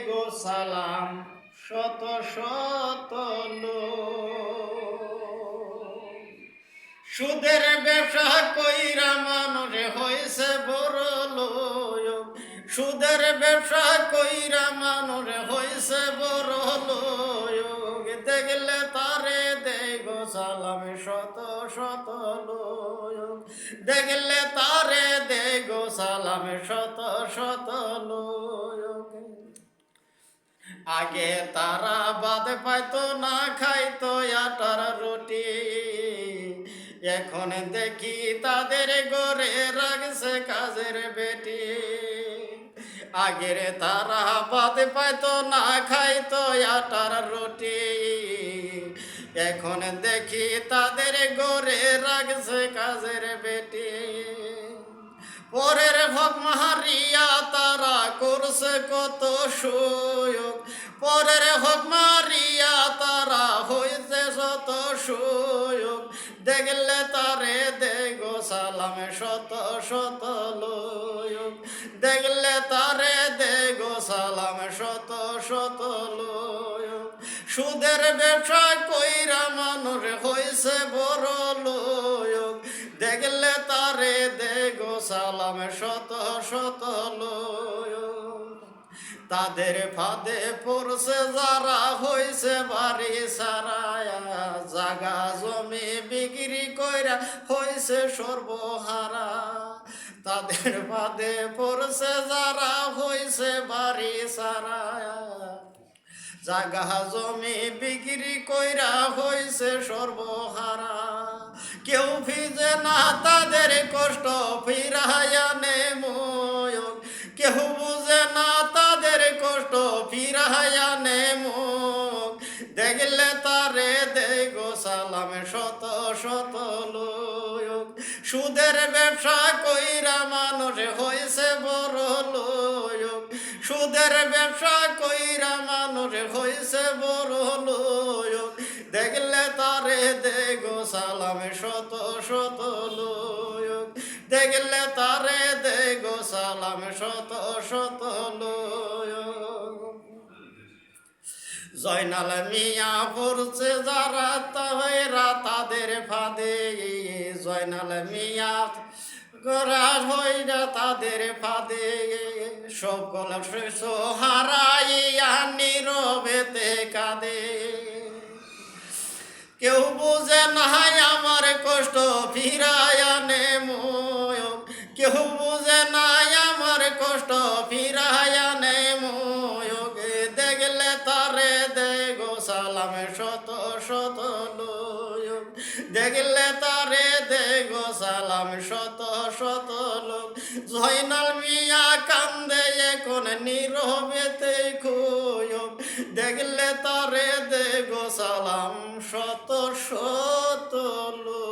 গো সালাম শত শত লোক। সুদের ব্যবসা কইরা মানুষ হইছে বড় লোক। সুদের ব্যবসা কইরা মানুষ হইছে বড় লোক। দেখলে তারে দেই গো সালাম শত শত লোক। দেখলে তারে দেই গো সালাম শত শত লোক। আগে তারা বাদ পাইতো না খাইতো আটার রুটি, এখন দেখি তাদের ঘরে রাখছে কাজের বেটি। আগের তারা বাদ পাইতো না খাইতো আটার রুটি, এখন দেখি তাদের ঘরে রাখছে কাজের বেটি। পরের হক মারিয়া তারা করছে কত সুযোগ। পরের হক মারিয়া তারা হইছে শত সুযোগ। দেখলে তারে দেগো সালাম শত শত লোক। দেখলে তারে দেগো সালাম শত শত লোক। সুদের ব্যবসা কইরা মানুষ হইছে বড় লোক। দেখলে তারে দেগো সালাম শত শত লোক। তাদের ফাঁদে পড়ছে যারা হইছে বাড়ি সারায়া, জাগা জমি বিক্রি কইরা হইছে সর্বহারা। তাদের ফাঁদে পড়ছে যারা হইছে বাড়ি সারায়া, জাগা জমি বিক্রি কইরা হইছে সর্বহারা। কেউ ভিজে না তাদের কষ্ট ফিরাইয়া নে মুখ। কেউ বুঝে না তাদের কষ্ট ফিরাইয়া নে মুখ। দেখলে তারে দেগো সালাম শত শত লোক। সুদের ব্যবসা কইরা মানুষ হইছে বড় লোক। সুদের ব্যবসা কইরা মানুষ হইছে বড় লোক। দেখলে তারে দেগো সালাম শত শত লোক। দেখলে তারে দেগো সালাম শত শত লোক। জয়নাল মিয়া পড়ছে যারা তাহেরা তাদের ফাঁদে। জয়নাল মিয়া গোরা হইরা তাদের ফাঁদে। সকল শেষ হারাইয়া নীরবেতে কাঁদে। কেউ বুঝে নাই আমার কষ্ট ফিরাইয়া নে মুখ। কেউ বুঝে নাই আমার কষ্ট ফিরাইয়া নে মুখ। দেখলে তারে দেগো সালাম শত শত লোক। দেখলে তারে দেগো সালাম শত শত লোক। জয়নাল মিয়া কান্দে এখন নীরবেতে খুব। দেখলে তারে দেগো সালাম শত শত লোক।